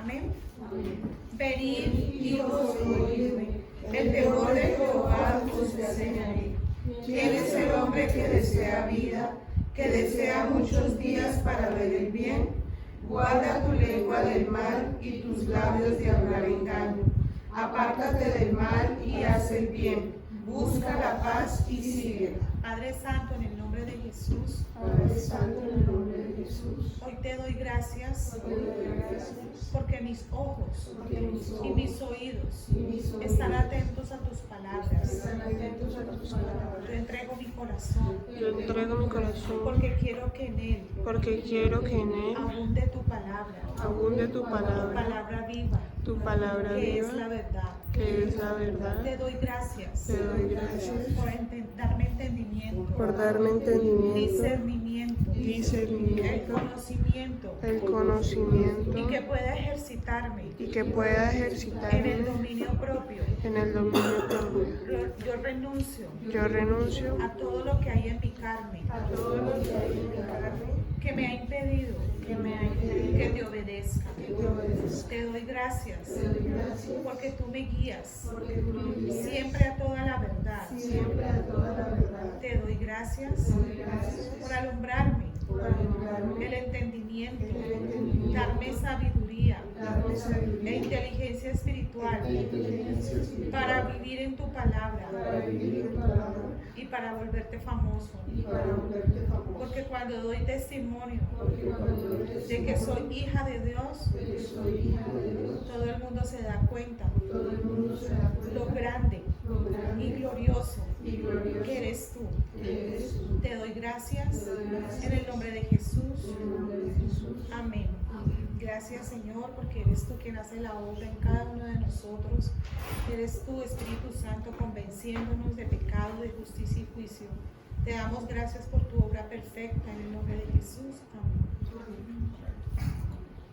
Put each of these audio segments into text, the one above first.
Amén. Venid, hijos, oídme, el temor de Jehová os enseñaré. ¿Quién es el hombre que desea vida, que desea muchos días para ver el bien? Guarda tu lengua del mal y tus labios de hablar engaño. Apártate del mal y haz el bien. Busca la paz y síguela. Padre Santo, en el nombre de Jesús. Padre Santo, en el nombre de Jesús. Hoy te doy gracias porque mis ojos y mis oídos están atentos a tus palabras. Yo entrego mi corazón porque quiero que en él abunde tu palabra, tu palabra viva, que es la verdad. Te doy gracias por darme entendimiento, discernimiento, el conocimiento y que pueda ejercitarme en el dominio propio. Yo renuncio a todo lo que hay en mi carne, que me ha impedido que te obedezca. Te doy gracias porque tú me guías siempre a toda la verdad. Te doy gracias por alumbrarme el entendimiento, darme sabiduría e inteligencia espiritual para vivir en tu palabra y para volverte famoso. Porque cuando doy testimonio de que soy hija de Dios, todo el mundo se da cuenta lo grande y glorioso que eres tú. Te doy gracias en el nombre de Jesús. Amén. Gracias, Señor, porque eres tú quien hace la obra en cada uno de nosotros. Eres tú, Espíritu Santo, convenciéndonos de pecado, de justicia y juicio. Te damos gracias por tu obra perfecta en el nombre de Jesús. Amén.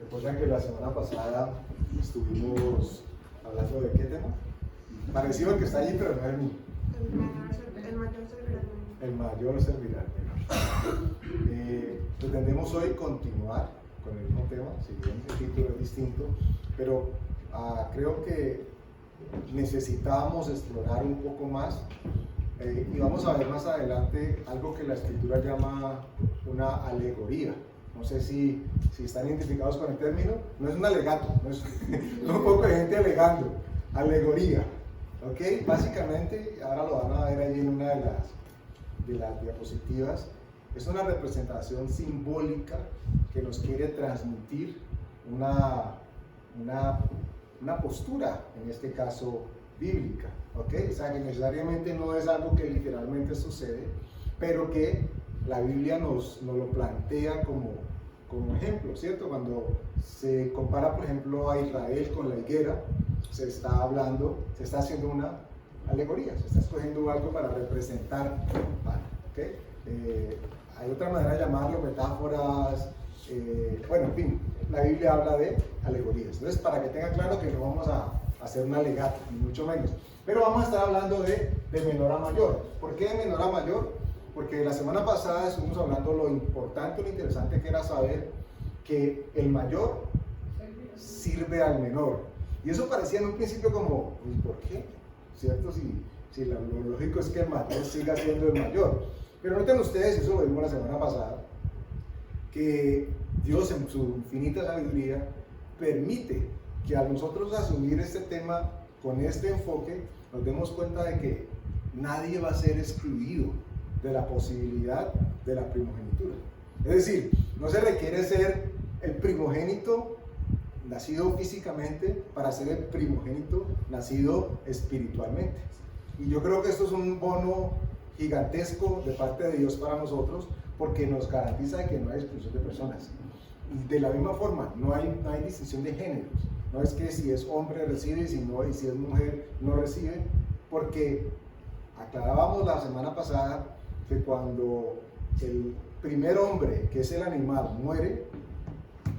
Recuerdan que la semana pasada estuvimos hablando de qué tema? Parecido al que está allí, pero no es mío. El mayor servirá al menor. Pretendemos hoy continuar con el mismo tema, si bien el título es distinto, pero creo que necesitábamos explorar un poco más y vamos a ver más adelante algo que la escritura llama una alegoría. No sé si están identificados con el término. No es un alegato, no es un poco de gente alegando. Alegoría. ¿Ok? Básicamente, ahora lo van a ver ahí en una de las diapositivas, es una representación simbólica que nos quiere transmitir una postura, en este caso bíblica. ¿Ok? O sea, que necesariamente no es algo que literalmente sucede, pero que la Biblia nos lo plantea como ejemplo, ¿cierto? Cuando se compara, por ejemplo, a Israel con la higuera, se está haciendo una alegoría, se está escogiendo algo para representar, ¿okay? Hay otra manera de llamarlo, metáforas, bueno, en fin, la Biblia habla de alegorías. Entonces, para que tengan claro que no vamos a hacer un alegato, ni mucho menos, pero vamos a estar hablando de menor a mayor. ¿Por qué de menor a mayor? Porque la semana pasada estuvimos hablando lo importante, lo interesante que era saber que el mayor sirve al menor. Y eso parecía en un principio como, ¿por qué? ¿Cierto? Si lo lógico es que el mayor siga siendo el mayor. Pero noten ustedes, eso lo vimos la semana pasada, que Dios en su infinita sabiduría permite que a nosotros asumir este tema con este enfoque, nos demos cuenta de que nadie va a ser excluido de la posibilidad de la primogenitura. Es decir, no se requiere ser el primogénito nacido físicamente para ser el primogénito nacido espiritualmente. Y yo creo que esto es un bono gigantesco de parte de Dios para nosotros, porque nos garantiza de que no hay exclusión de personas. Y de la misma forma, no hay distinción de géneros. No es que si es hombre recibe y si es mujer no recibe, porque aclarábamos la semana pasada que cuando el primer hombre, que es el animal, muere,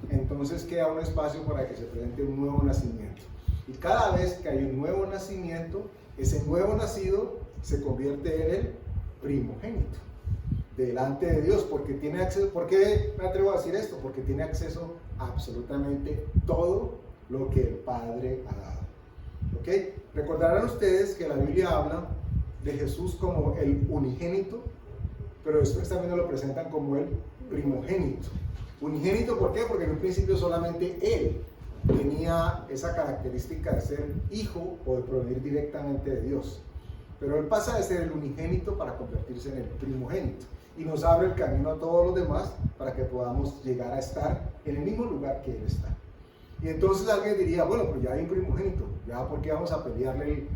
entonces queda un espacio para que se presente un nuevo nacimiento. Y cada vez que hay un nuevo nacimiento, ese nuevo nacido se convierte en el primogénito delante de Dios, porque tiene acceso. ¿Por qué me atrevo a decir esto? Porque tiene acceso a absolutamente todo lo que el Padre ha dado. ¿Ok? Recordarán ustedes que la Biblia habla de Jesús como el unigénito, pero después también lo presentan como el primogénito. Unigénito, ¿por qué? Porque en un principio solamente Él tenía esa característica de ser hijo o de provenir directamente de Dios. Pero Él pasa de ser el unigénito para convertirse en el primogénito. Y nos abre el camino a todos los demás para que podamos llegar a estar en el mismo lugar que Él está. Y entonces alguien diría, bueno, pues ya hay un primogénito, ya ¿por qué vamos a pelearle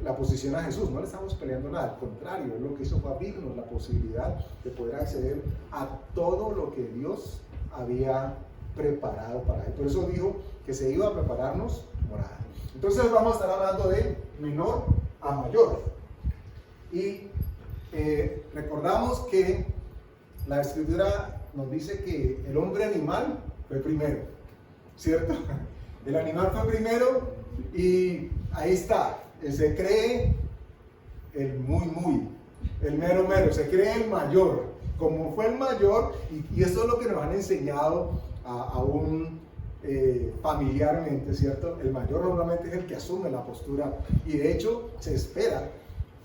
la posición a Jesús? No le estamos peleando nada, al contrario, lo que hizo fue abrirnos la posibilidad de poder acceder a todo lo que Dios había preparado para Él. Por eso dijo que se iba a prepararnos morada. Entonces vamos a estar hablando de menor a mayor. Y recordamos que la Escritura nos dice que el hombre animal fue primero, ¿cierto? El animal fue primero y ahí está, se cree el muy, el mero, se cree el mayor, como fue el mayor, y esto es lo que nos han enseñado aún familiarmente, ¿cierto? El mayor normalmente es el que asume la postura, y de hecho se espera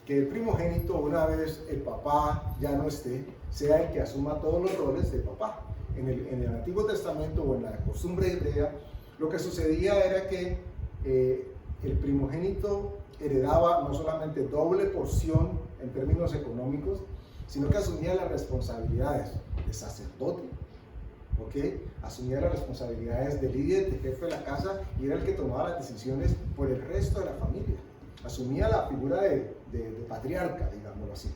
que el primogénito, una vez el papá ya no esté, sea el que asuma todos los roles de papá. En el Antiguo Testamento o en la costumbre hebrea, lo que sucedía era que el primogénito heredaba no solamente doble porción en términos económicos, sino que asumía las responsabilidades de sacerdote, ¿ok? Asumía las responsabilidades de líder, de jefe de la casa, y era el que tomaba las decisiones por el resto de la familia. Asumía la figura de patriarca, digámoslo así.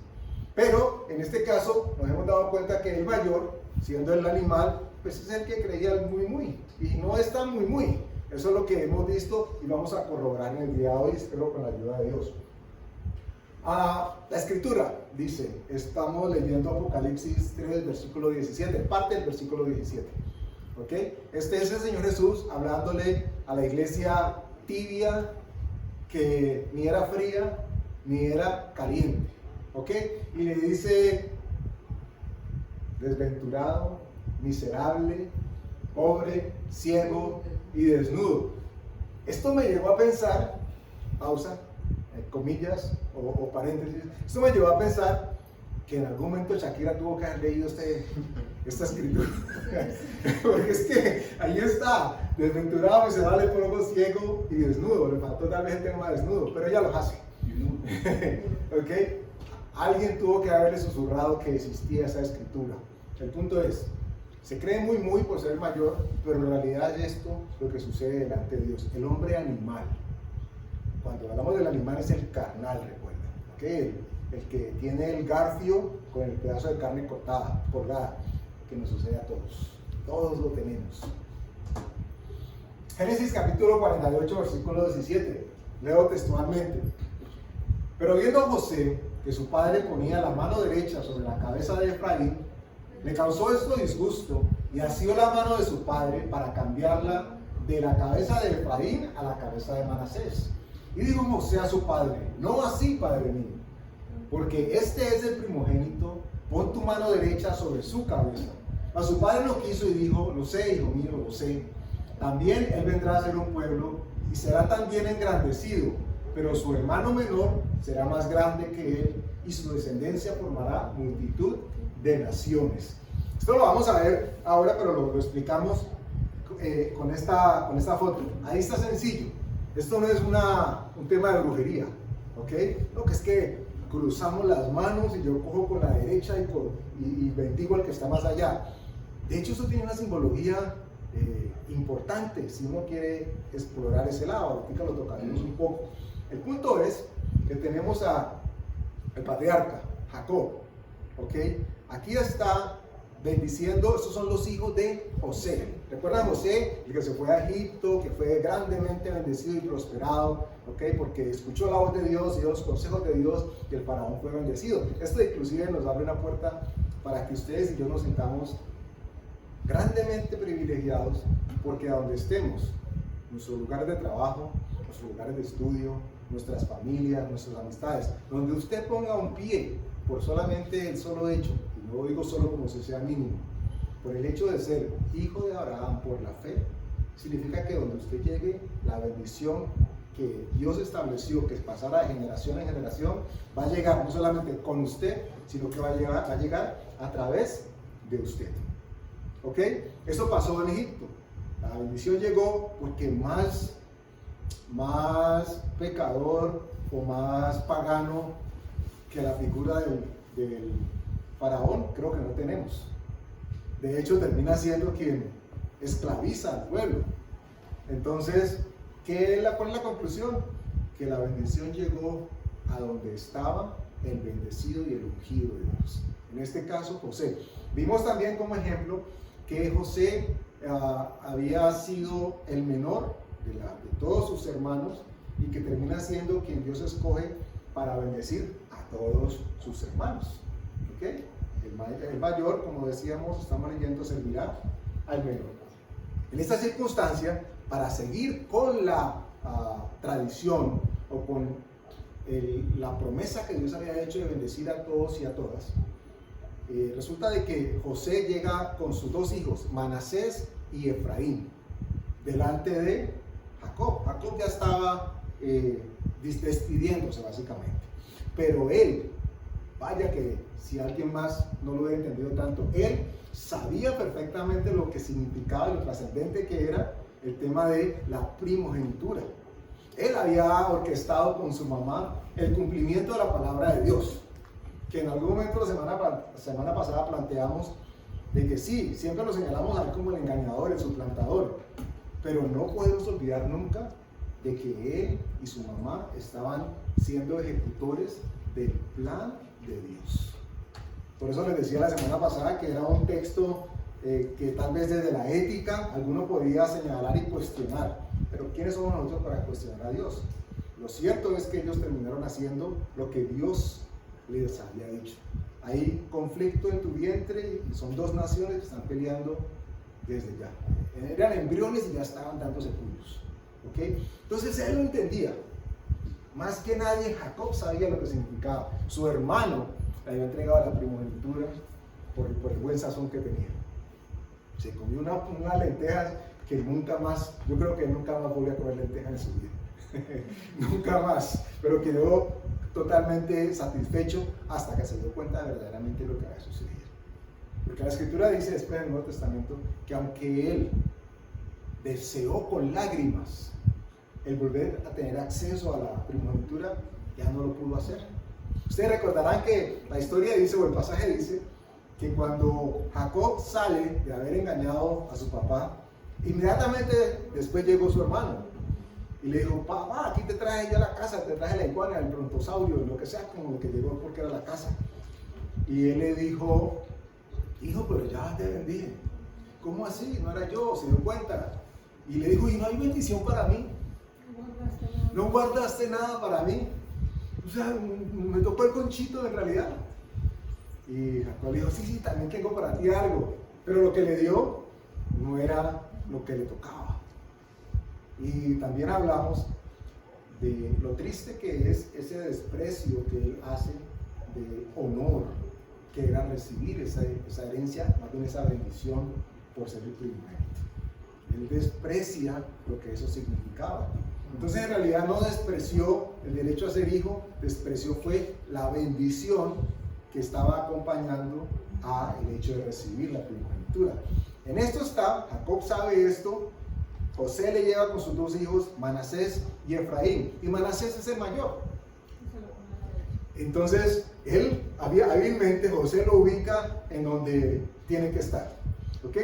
Pero en este caso nos hemos dado cuenta que el mayor, siendo el animal, pues es el que creía el muy, y no es tan muy. Eso es lo que hemos visto y vamos a corroborar en el día de hoy, espero con la ayuda de Dios. La Escritura dice, estamos leyendo Apocalipsis 3, versículo 17, parte del versículo 17. ¿Ok? Este es el Señor Jesús hablándole a la iglesia tibia, que ni era fría ni era caliente. ¿Ok? Y le dice, desventurado, miserable, pobre, ciego y desnudo. Esto me llevó a pensar, pausa, comillas o paréntesis, esto me llevó a pensar que en algún momento Shakira tuvo que haber leído esta escritura. Porque es que ahí está, desventurado, miserable, pobre, ciego y desnudo. Le faltó tal vez el tema desnudo, pero ella lo hace. ¿Ok? Alguien tuvo que haberle susurrado que existía esa escritura. El punto es, se cree muy por ser mayor, pero en realidad es esto lo que sucede delante de Dios. El hombre animal, cuando hablamos del animal es el carnal, recuerden, ¿okay? El que tiene el garfio con el pedazo de carne colgada, que nos sucede a todos lo tenemos. Génesis capítulo 48, versículo 17, leo textualmente. Pero viendo a José que su padre ponía la mano derecha sobre la cabeza de Efraín, le causó esto disgusto y asió la mano de su padre para cambiarla de la cabeza de Efraín a la cabeza de Manasés. Y dijo José a su padre, no así, padre mío, porque este es el primogénito, pon tu mano derecha sobre su cabeza. Mas su padre no quiso y dijo, lo sé, hijo mío, lo sé. También él vendrá a ser un pueblo y será también engrandecido, pero su hermano menor será más grande que él y su descendencia formará multitud de naciones. Esto lo vamos a ver ahora, pero lo explicamos con esta foto. Ahí está sencillo. Esto no es un tema de brujería, ¿ok? Lo que es que cruzamos las manos y yo cojo con la derecha y bendigo al que está más allá. De hecho, eso tiene una simbología importante si uno quiere explorar ese lado. Ahorita lo tocaremos un poco. El punto es que tenemos al patriarca Jacob, ¿ok? Aquí está bendiciendo, estos son los hijos de José. ¿Recuerdan José? El que se fue a Egipto, que fue grandemente bendecido y prosperado, ¿ok? Porque escuchó la voz de Dios y los consejos de Dios y el faraón fue bendecido. Esto inclusive nos abre una puerta para que ustedes y yo nos sintamos grandemente privilegiados, porque a donde estemos, nuestros lugares de trabajo, nuestros lugares de estudio, nuestras familias, nuestras amistades, donde usted ponga un pie por solamente el solo hecho, y no digo solo como si sea mínimo, por el hecho de ser hijo de Abraham por la fe, significa que donde usted llegue, la bendición que Dios estableció que pasara de generación en generación, va a llegar no solamente con usted, sino que va a llegar a través de usted. ¿Ok? Eso pasó en Egipto. La bendición llegó porque más pecador o más pagano que la figura del faraón, creo que no tenemos. De hecho, termina siendo quien esclaviza al pueblo. Entonces, ¿cuál es la conclusión? Que la bendición llegó a donde estaba el bendecido y el ungido de Dios. En este caso, José. Vimos también como ejemplo que José había sido el menor de todos sus hermanos y que termina siendo quien Dios escoge para bendecir a todos sus hermanos. ¿Okay? El mayor, como decíamos, estamos leyendo, servirá al menor. En esta circunstancia, para seguir con la tradición o con la promesa que Dios había hecho de bendecir a todos y a todas, resulta de que José llega con sus dos hijos, Manasés y Efraín, delante de Jacob. Jacob ya estaba despidiéndose básicamente, pero él, vaya que si alguien más no lo hubiera entendido tanto, él sabía perfectamente lo que significaba y lo trascendente que era el tema de la primogenitura. Él había orquestado con su mamá el cumplimiento de la palabra de Dios, que en algún momento la semana pasada planteamos de que sí, siempre lo señalamos a él como el engañador, el suplantador, pero no podemos olvidar nunca de que él y su mamá estaban siendo ejecutores del plan de Dios. Por eso les decía la semana pasada que era un texto que tal vez desde la ética alguno podría señalar y cuestionar, pero ¿quiénes somos nosotros para cuestionar a Dios? Lo cierto es que ellos terminaron haciendo lo que Dios les había dicho. Hay conflicto en tu vientre y son dos naciones que están peleando desde ya. Eran embriones y ya estaban dándose puños. ¿Okay? Entonces él lo entendía. Más que nadie, Jacob sabía lo que significaba. Su hermano le había entregado la primogenitura por el buen sazón que tenía. Se comió unas lentejas que nunca más, yo creo que nunca más volvió a comer lentejas en su vida. Nunca más. Pero quedó totalmente satisfecho hasta que se dio cuenta de verdaderamente lo que había sucedido. Porque la Escritura dice después en el Nuevo Testamento que aunque él deseó con lágrimas el volver a tener acceso a la primogenitura, ya no lo pudo hacer. Ustedes recordarán que la historia dice, o el pasaje dice, que cuando Jacob sale de haber engañado a su papá, inmediatamente después llegó su hermano y le dijo, papá, aquí te traje ya la casa, te traje la iguana, el brontosaurio, lo que sea, como lo que llegó porque era la casa. Y él le dijo, hijo, pero ya te bendije. ¿Cómo así? No era yo, se dio cuenta. Y le dijo, ¿y no hay bendición para mí? ¿No guardaste nada para mí? O sea, me tocó el conchito en realidad. Y Jacob le dijo, sí, también tengo para ti algo. Pero lo que le dio no era lo que le tocaba. Y también hablamos de lo triste que es ese desprecio que él hace de honor, que era recibir esa herencia, más bien esa bendición por ser el primogénito. Él desprecia lo que eso significaba. Entonces en realidad no despreció el derecho a ser hijo, despreció fue la bendición que estaba acompañando al hecho de recibir la primogenitura. En esto está, Jacob sabe esto, José le lleva con sus dos hijos, Manasés y Efraín, y Manasés es el mayor. Entonces, él hábilmente, José lo ubica en donde tiene que estar. ¿Ok?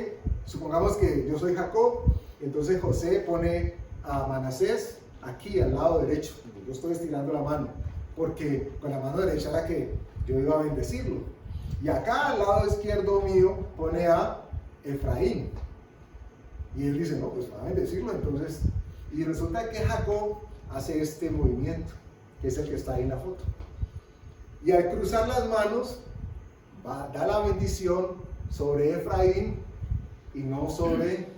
Supongamos que yo soy Jacob, entonces José pone a Manasés aquí al lado derecho. Yo estoy estirando la mano, porque con la mano derecha era que yo iba a bendecirlo. Y acá al lado izquierdo mío pone a Efraín. Y él dice, no, pues va a bendecirlo. Entonces, y resulta que Jacob hace este movimiento, que es el que está ahí en la foto. Y al cruzar las manos, da la bendición sobre Efraín y no sobre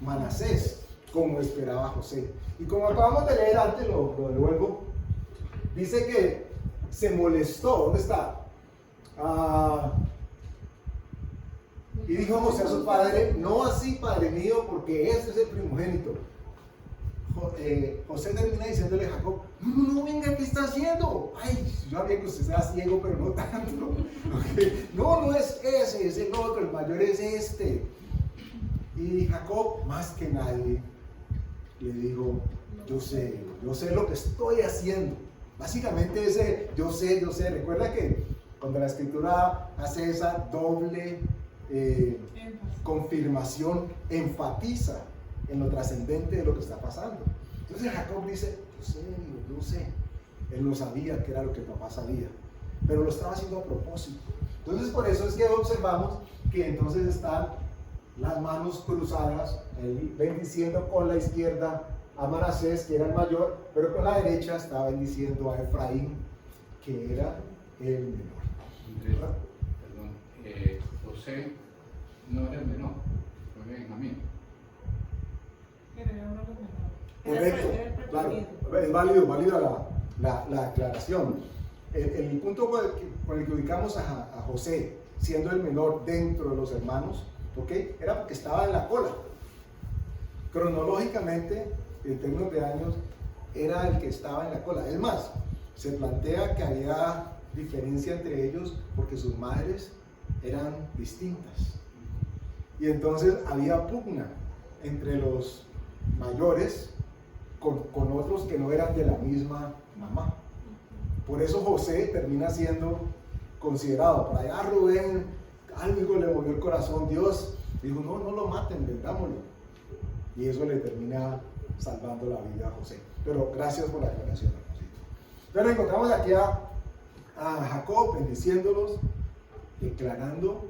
Manasés, como esperaba José. Y como acabamos de leer antes, lo devuelvo, dice que se molestó. ¿Dónde está? Y dijo José a su padre: no así, padre mío, porque este es el primogénito. José termina diciéndole a Jacob: no, venga, ¿qué está haciendo? Ay, yo sabía que usted sea ciego, pero no tanto. Okay. No es ese, es el otro, el mayor es este. Y Jacob, más que nadie, le dijo: yo sé lo que estoy haciendo. Básicamente ese yo sé. Recuerda que cuando la escritura hace esa doble confirmación, enfatiza en lo trascendente de lo que está pasando. Entonces Jacob dice: yo sé. Él no sabía qué era lo que el papá sabía, pero lo estaba haciendo a propósito. Entonces por eso es que observamos que entonces están las manos cruzadas, él bendiciendo con la izquierda a Manasés, que era el mayor, pero con la derecha estaba bendiciendo a Efraín, que era el menor. Perdón, José no era el menor, fue Benjamín. Correcto, claro, es válida la aclaración. El punto por el que ubicamos a José, siendo el menor dentro de los hermanos, ¿okay? Era porque estaba en la cola. Cronológicamente, en términos de años, era el que estaba en la cola. Es más, se plantea que había diferencia entre ellos porque sus madres eran distintas. Y entonces había pugna entre los mayores con otros que no eran de la misma mamá. Por eso José termina siendo considerado. Por allá Rubén, algo le movió el corazón. Dios dijo: no lo maten, vendámoslo. Y eso le termina salvando la vida a José. Pero gracias por la aclaración, hermosito. Pero encontramos aquí a Jacob bendiciéndolos, declarando,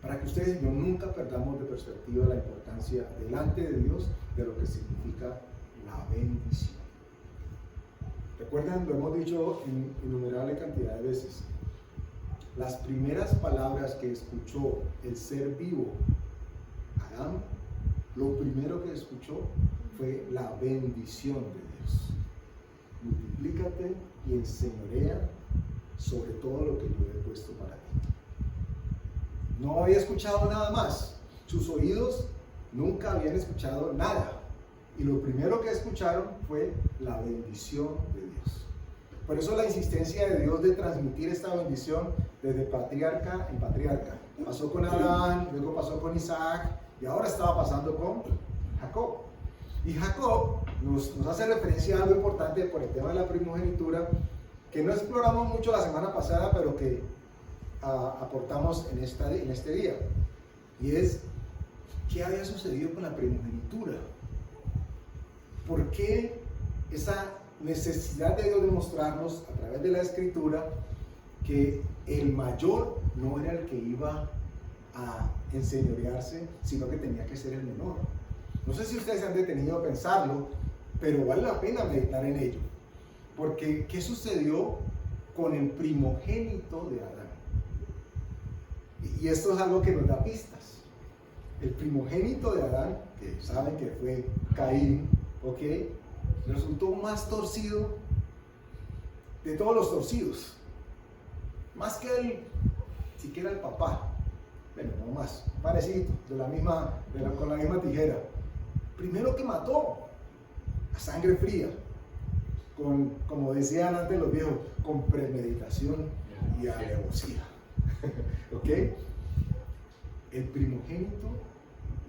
para que ustedes y yo nunca perdamos de perspectiva la importancia delante de Dios de lo que significa la bendición. Recuerden, lo hemos dicho en innumerable cantidad de veces, las primeras palabras que escuchó el ser vivo, Adán, lo primero que escuchó fue la bendición de Dios. Multiplícate y enseñorea sobre todo lo que yo he puesto para ti. No había escuchado nada más. Sus oídos nunca habían escuchado nada. Y lo primero que escucharon fue la bendición de Dios. Por eso la insistencia de Dios de transmitir esta bendición desde patriarca en patriarca. Pasó con Adán, luego pasó con Isaac y ahora estaba pasando con Jacob. Y Jacob nos hace referencia a algo importante por el tema de la primogenitura, que no exploramos mucho la semana pasada, pero que aportamos en este día. Y es, ¿qué había sucedido con la primogenitura? ¿Por qué esa necesidad de Dios de mostrarnos a través de la escritura que el mayor no era el que iba a enseñorearse, sino que tenía que ser el menor? No sé si ustedes se han detenido a pensarlo, pero vale la pena meditar en ello. Porque, ¿qué sucedió con el primogénito de Adán? Y esto es algo que nos da pistas. El primogénito de Adán, que saben que fue Caín, ¿ok? Resultó más torcido de todos los torcidos. Más que siquiera el papá. Bueno, no más, parecido, con la misma tijera. Primero que mató, a sangre fría, como decían antes los viejos, con premeditación y alevosía. ¿Ok? El primogénito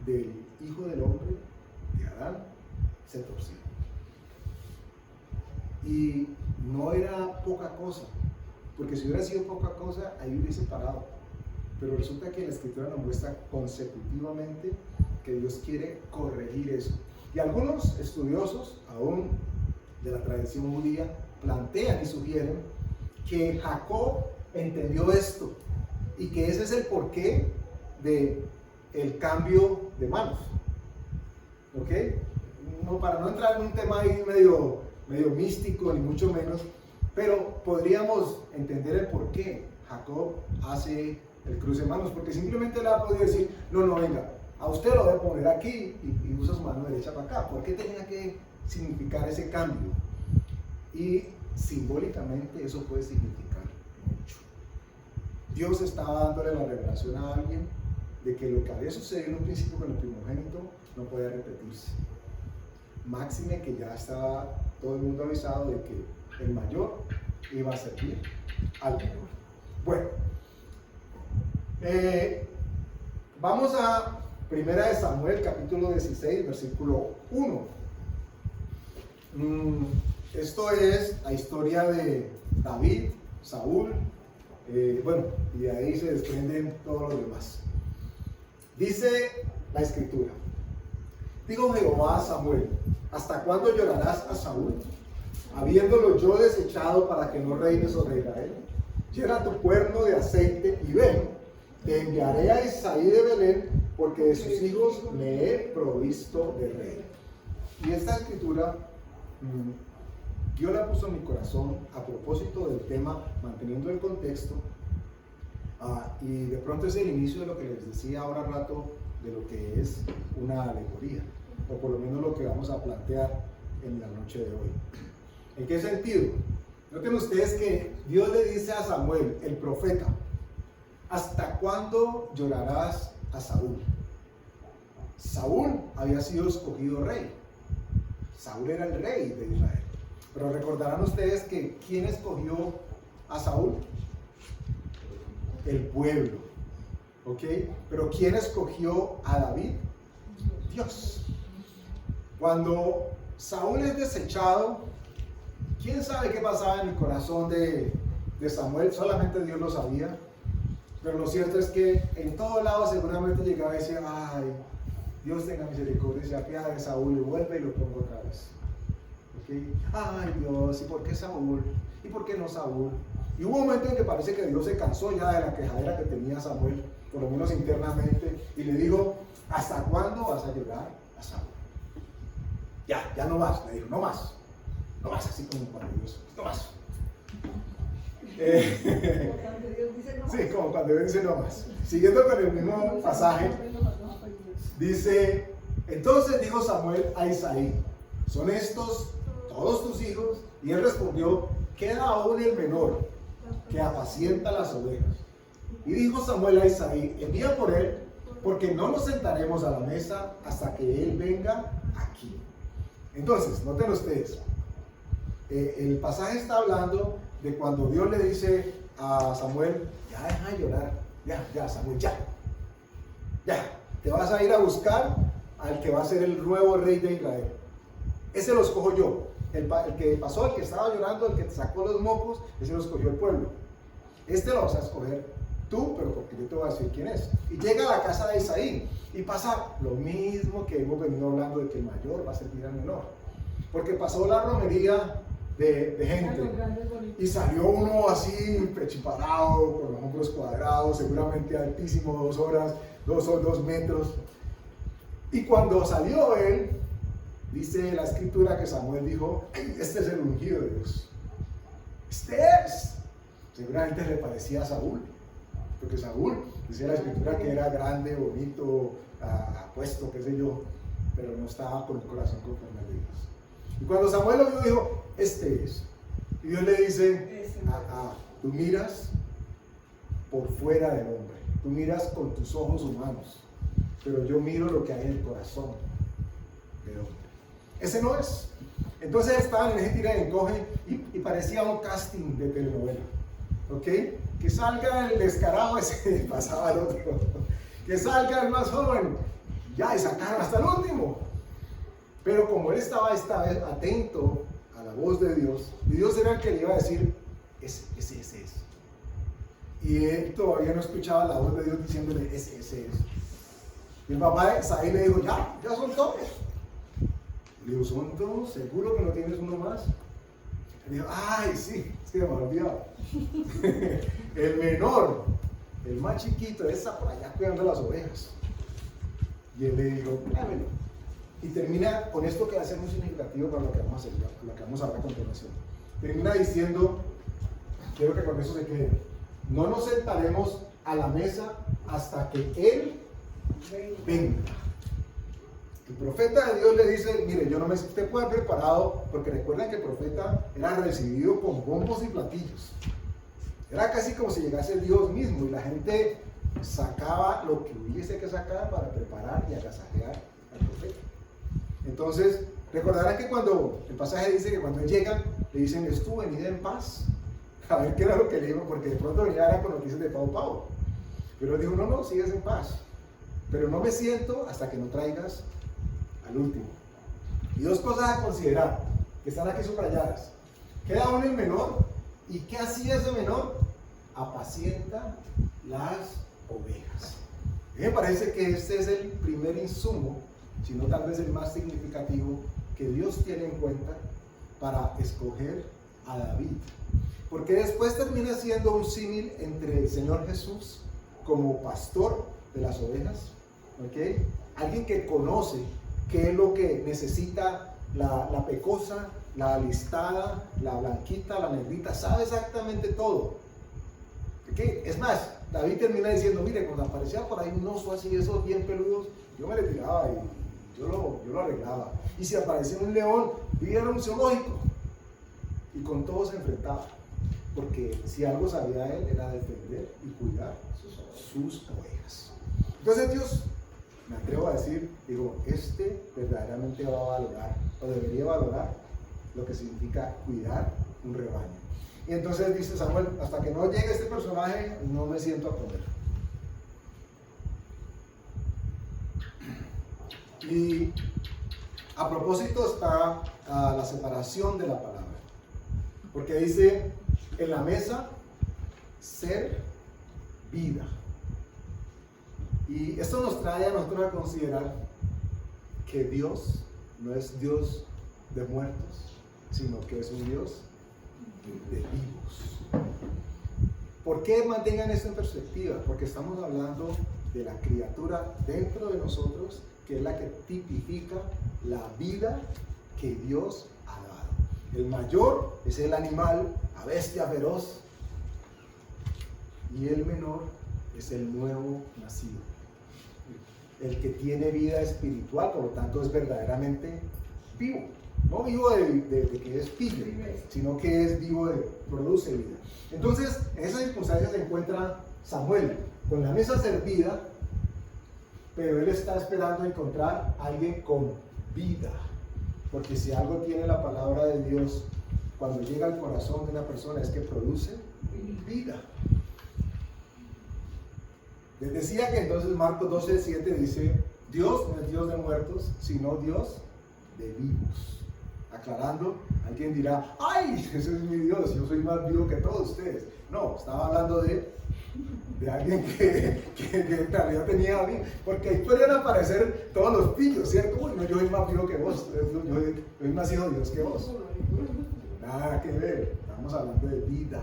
del Hijo del Hombre, de Adán, se torció. Y no era poca cosa, porque si hubiera sido poca cosa, ahí hubiese parado. Pero resulta que la Escritura nos muestra consecutivamente que Dios quiere corregir eso. Y algunos estudiosos, aún de la tradición judía, plantean y sugieren que Jacob entendió esto y que ese es el porqué del cambio de manos. ¿Ok? No, para no entrar en un tema ahí medio místico, ni mucho menos, pero podríamos entender el por qué Jacob hace el cruce de manos, porque simplemente le ha podido decir: no, venga, a usted lo voy a poner aquí, y usa su mano derecha para acá. ¿Por qué tenía que significar ese cambio? Y simbólicamente eso puede significar mucho. Dios estaba dándole la revelación a alguien de que lo que había sucedido en un principio con el primogénito no podía repetirse. Máxime que ya estaba todo el mundo avisado de que el mayor iba a servir al menor. Bueno, vamos a 1 Samuel capítulo 16, versículo 1. Esto es la historia de David, Saúl, y de ahí se desprenden todos los demás. Dice la escritura: dijo Jehová a Samuel, ¿hasta cuándo llorarás a Saúl, habiéndolo yo desechado para que no reine sobre Israel? Llena tu cuerno de aceite y ven, te enviaré a Isaí de Belén, porque de sus hijos me he provisto de rey. Y esta escritura Dios la puso en mi corazón a propósito del tema, manteniendo el contexto, y de pronto es el inicio de lo que les decía ahora rato, de lo que es una alegoría, o por lo menos lo que vamos a plantear en la noche de hoy. ¿En qué sentido? Noten ustedes que Dios le dice a Samuel, el profeta: ¿hasta cuándo llorarás a Saúl? Saúl había sido escogido rey. Saúl era el rey de Israel. Pero recordarán ustedes que ¿quién escogió a Saúl? El pueblo. ¿Ok? Pero ¿quién escogió a David? Dios. Cuando Saúl es desechado, ¿quién sabe qué pasaba en el corazón de Samuel? Solamente Dios lo sabía. Pero lo cierto es que en todo lado seguramente llegaba y decía: ay, Dios tenga misericordia, se apiada de Saúl, y vuelve y lo pongo otra vez. ¿Okay? Ay, Dios, ¿y por qué Saúl? ¿Y por qué no Saúl? Y hubo un momento en que parece que Dios se cansó ya de la quejadera que tenía Samuel, por lo menos internamente, y le dijo: ¿hasta cuándo vas a llorar a Saúl? Ya no más, le dijo, no más, así como cuando Dios, no más. Sí, como cuando Dios dice no más. Siguiendo con el mismo pasaje, dice: entonces dijo Samuel a Isaí: ¿son estos todos tus hijos? Y él respondió: queda aún el menor, que apacienta las ovejas. Y dijo Samuel a Isaí: envía por él, porque no nos sentaremos a la mesa hasta que él venga aquí. Entonces, noten ustedes, el pasaje está hablando de cuando Dios le dice a Samuel: ya deja de llorar, ya Samuel, ya, te vas a ir a buscar al que va a ser el nuevo rey de Israel. Ese lo escojo yo. El que pasó, el que estaba llorando, el que te sacó los mocos, ese lo escogió el pueblo. Este lo vas a escoger tú, pero porque yo te voy a decir quién es. Y llega a la casa de Isaí y pasa lo mismo que hemos venido hablando, de que el mayor va a servir al menor. Porque pasó la romería de gente y salió uno así pechiparado, con los hombros cuadrados, seguramente altísimo, 2 horas, 2 metros. Y cuando salió él, dice la escritura que Samuel dijo: este es el ungido de Dios, este es. Seguramente le parecía a Saúl, porque Saúl, dice la escritura, que era grande, bonito, apuesto, qué sé yo, pero no estaba con el corazón conforme a Dios. Y cuando Samuel lo vio, dijo: este es. Y Dios le dice: tú miras por fuera del hombre, tú miras con tus ojos humanos, pero yo miro lo que hay en el corazón del hombre. Ese no es. Entonces estaban en ese tira y encoge y parecía un casting de telenovela. ¿Ok? Que salga el descarado, ese pasaba al otro. Que salga el más joven, ya, y sacaron hasta el último. Pero como él estaba esta vez atento a la voz de Dios, y Dios era el que le iba a decir: ese es. Y él todavía no escuchaba la voz de Dios diciéndole: ese es. Y el papá de Isaí le dijo: ya son todos. Le dijo: ¿son todos? ¿Seguro que no tienes uno más? Le dijo: ay, sí, es que me había olvidado. El menor, el más chiquito, está por allá cuidando las ovejas. Y él le dijo: dámelo. Y termina con esto que va a ser muy significativo para lo que vamos a hacer, lo que vamos a hablar a continuación. Termina diciendo, quiero que con eso se quede: no nos sentaremos a la mesa hasta que él venga. El profeta de Dios le dice: mire, yo no me, usted puede haber preparado, porque recuerden que el profeta era recibido con bombos y platillos. Era casi como si llegase Dios mismo, y la gente sacaba lo que hubiese que sacar para preparar y agasajar al profeta. Entonces, recordarán que cuando el pasaje dice que cuando él llega, le dicen, ¿es tú venida en paz? A ver qué era lo que le dijo, porque de pronto venía con noticias de Pau. Pero él dijo, no, sigues en paz. Pero no me siento hasta que no traigas al último. Y dos cosas a considerar, que están aquí subrayadas. Queda aún el menor, ¿y qué hacía ese menor? Apacienta las ovejas. A mí me parece que este es el primer insumo, si no tal vez el más significativo, que Dios tiene en cuenta para escoger a David. Porque después termina siendo un símil entre el Señor Jesús como pastor de las ovejas, ¿ok? Alguien que conoce qué es lo que necesita la pecosa, la alistada, la blanquita, la negrita, sabe exactamente todo. ¿Ok? Es más, David termina diciendo, mire, cuando aparecía por ahí un oso así, esos bien peludos, yo me le tiraba y yo lo arreglaba. Y si aparecía un león, vivía en un zoológico. Y con todo se enfrentaba. Porque si algo sabía él, era defender y cuidar sus ovejas. Entonces Dios, me atrevo a decir, digo, verdaderamente va a valorar, o debería valorar, lo que significa cuidar un rebaño. Y entonces dice Samuel, hasta que no llegue este personaje, no me siento a comer. Y a propósito está la separación de la palabra. Porque dice, en la mesa, ser vida. Y esto nos trae a nosotros a considerar que Dios no es Dios de muertos, sino que es un Dios de vivos. ¿Por qué mantengan esto en perspectiva? Porque estamos hablando de la criatura dentro de nosotros, que es la que tipifica la vida que Dios ha dado. El mayor es el animal, la bestia feroz, y el menor es el nuevo nacido, el que tiene vida espiritual, por lo tanto es verdaderamente vivo. No vivo de que es pillo, sino que es vivo, produce vida. Entonces, en esas circunstancias se encuentra Samuel con la mesa servida, pero él está esperando encontrar a alguien con vida. Porque si algo tiene la palabra de Dios, cuando llega al corazón de una persona, es que produce vida. Les decía que entonces Marcos 12:7 dice, Dios no es Dios de muertos, sino Dios de vivos. Aclarando, alguien dirá, ¡ay! Ese es mi Dios, yo soy más vivo que todos ustedes. No, estaba hablando de alguien que en realidad tenía vida, porque ahí podrían aparecer todos los pillos, ¿cierto? Bueno, yo soy más vivo que vos, yo soy más hijo de Dios que vos. Nada que ver, estamos hablando de vida,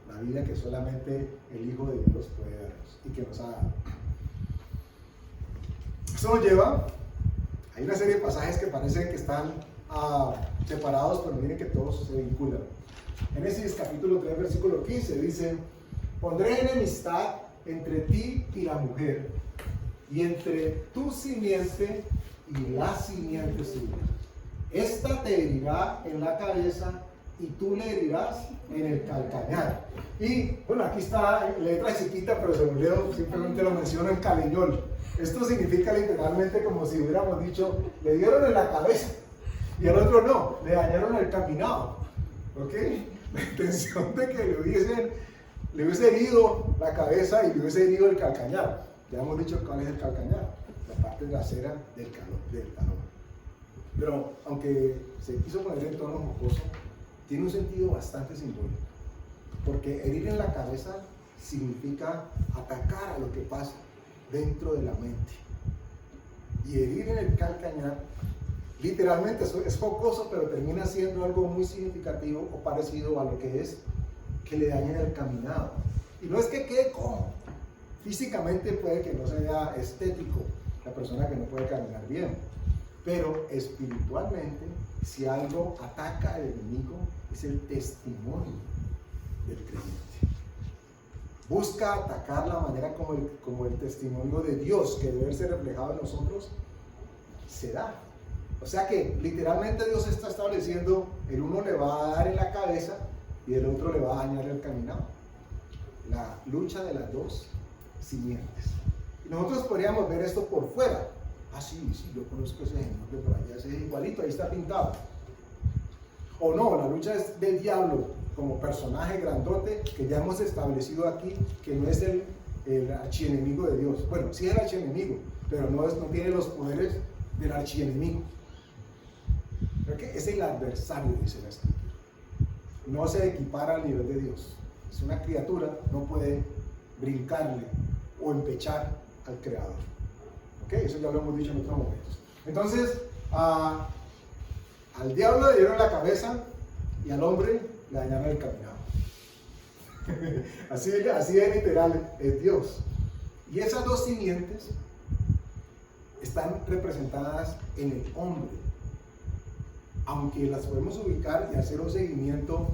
la vida que solamente el Hijo de Dios puede darnos y que nos ha dado. Eso nos lleva, hay una serie de pasajes que parecen que están separados, pero miren que todos se vinculan. Génesis capítulo 3, versículo 15 dice, pondré enemistad entre ti y la mujer, y entre tu simiente y la simiente suya. Esta te herirá en la cabeza y tú le herirás en el calcañar. Y bueno, aquí está letra chiquita, pero se me olvidó, simplemente lo menciono en caleñol. Esto significa literalmente como si hubiéramos dicho, le dieron en la cabeza. Y al otro no, le dañaron el caminado. ¿Ok? La intención de que le hubiese herido la cabeza y le hubiese herido el calcañar. Ya hemos dicho cuál es el calcañar, la parte trasera del talón. Pero aunque se quiso poner en tono jocoso, tiene un sentido bastante simbólico. Porque herir en la cabeza significa atacar a lo que pasa dentro de la mente. Y herir en el calcañar, literalmente es jocoso, pero termina siendo algo muy significativo o parecido a lo que es que le dañen el caminado. Y no es que quede cojo, físicamente puede que no sea estético la persona que no puede caminar bien, pero espiritualmente, si algo ataca al enemigo, es el testimonio del creyente. Busca atacar la manera como el testimonio de Dios que debe ser reflejado en nosotros se da. O sea que literalmente Dios está estableciendo, el uno le va a dar en la cabeza y el otro le va a dañar el caminado. La lucha de las dos simientes. Y nosotros podríamos ver esto por fuera. Ah, sí, yo conozco ese señor de por allá, ese es igualito, ahí está pintado. O no, la lucha es del diablo como personaje grandote que ya hemos establecido aquí, que no es el archienemigo de Dios. Bueno, sí es el archienemigo, pero no tiene los poderes del archienemigo. Creo que es el adversario, dice la Escritura. No se equipara al nivel de Dios. Es una criatura, no puede brincarle o empechar al Creador. ¿Ok? Eso ya lo hemos dicho en otros momentos. Entonces, al diablo le dieron la cabeza y al hombre le dañaron el caminado. así de literal es Dios. Y esas dos simientes están representadas en el hombre. Aunque las podemos ubicar y hacer un seguimiento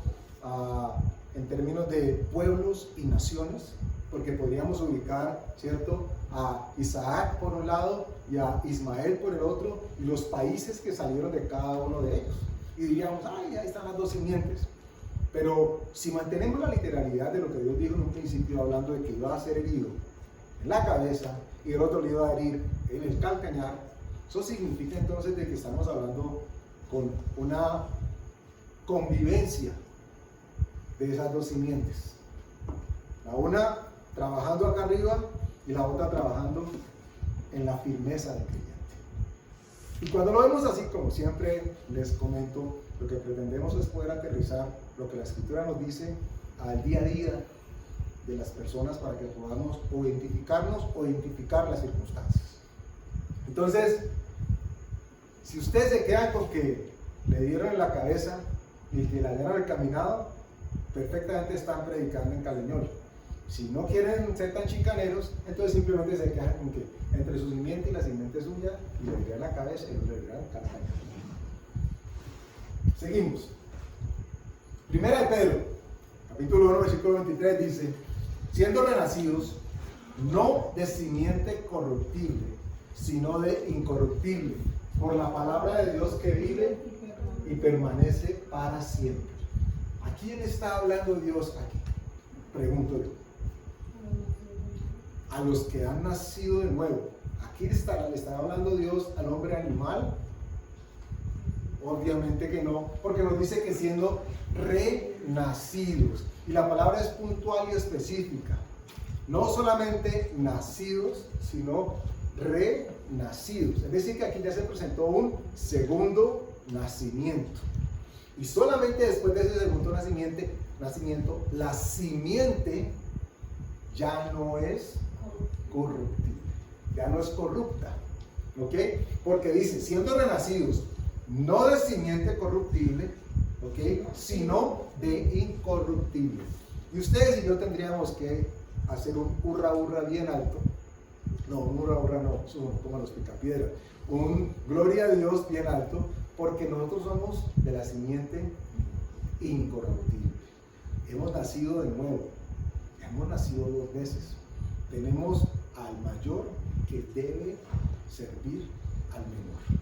en términos de pueblos y naciones, porque podríamos ubicar, ¿cierto?, a Isaac por un lado y a Ismael por el otro, y los países que salieron de cada uno de ellos. Y diríamos, ay, ahí están las dos simientes. Pero si mantenemos la literalidad de lo que Dios dijo en un principio, hablando de que iba a ser herido en la cabeza y el otro le iba a herir en el calcañar, eso significa entonces de que estamos hablando con una convivencia de esas dos simientes. La una trabajando acá arriba y la otra trabajando en la firmeza del creyente. Y cuando lo vemos así, como siempre les comento, lo que pretendemos es poder aterrizar lo que la Escritura nos dice al día a día de las personas para que podamos o identificarnos o identificar las circunstancias. Entonces, si ustedes se quedan con que le dieron en la cabeza y que le dieron el caminado, perfectamente están predicando en Caleñol. Si no quieren ser tan chicaneros, entonces simplemente se quedan con que entre su simiente y la simiente suya, y le dieron la cabeza y le dieron el caminado. Seguimos. Primera de Pedro, capítulo 1, versículo 23 dice: siendo renacidos, no de simiente corruptible, sino de incorruptible, por la palabra de Dios que vive y permanece para siempre. ¿A quién está hablando Dios aquí? Pregunto yo. A los que han nacido de nuevo. ¿Aquí le está hablando Dios al hombre animal? Obviamente que no, porque nos dice que siendo renacidos. Y la palabra es puntual y específica. No solamente nacidos, sino renacidos. Es decir, que aquí ya se presentó un segundo nacimiento. Y solamente después de ese segundo nacimiento, la simiente ya no es corruptible, ya no es corrupta. ¿Ok? Porque dice, siendo renacidos, no de simiente corruptible, ¿ok?, sino de incorruptible. Y ustedes y yo tendríamos que hacer un hurra hurra bien alto. No, un hurra hurra no, eso como los picapiedras. Un gloria a Dios bien alto, porque nosotros somos de la simiente incorruptible. Hemos nacido de nuevo, hemos nacido 2 veces. Tenemos al mayor que debe servir al menor.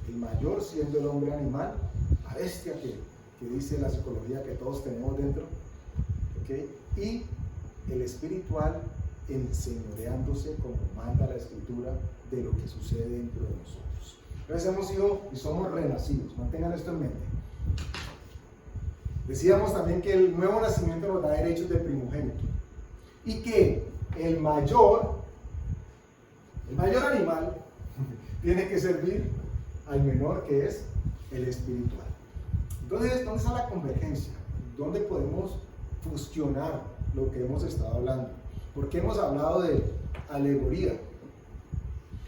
El mayor siendo el hombre animal, la bestia que dice la psicología que todos tenemos dentro, ¿okay?, y el espiritual enseñoreándose, como manda la Escritura, de lo que sucede dentro de nosotros. Entonces hemos sido y somos renacidos, mantengan esto en mente. Decíamos también que el nuevo nacimiento nos da derechos de primogénito y que el mayor animal tiene que servir al menor, que es el espiritual. Entonces, ¿dónde está la convergencia? ¿Dónde podemos fusionar lo que hemos estado hablando? ¿Por qué hemos hablado de alegoría?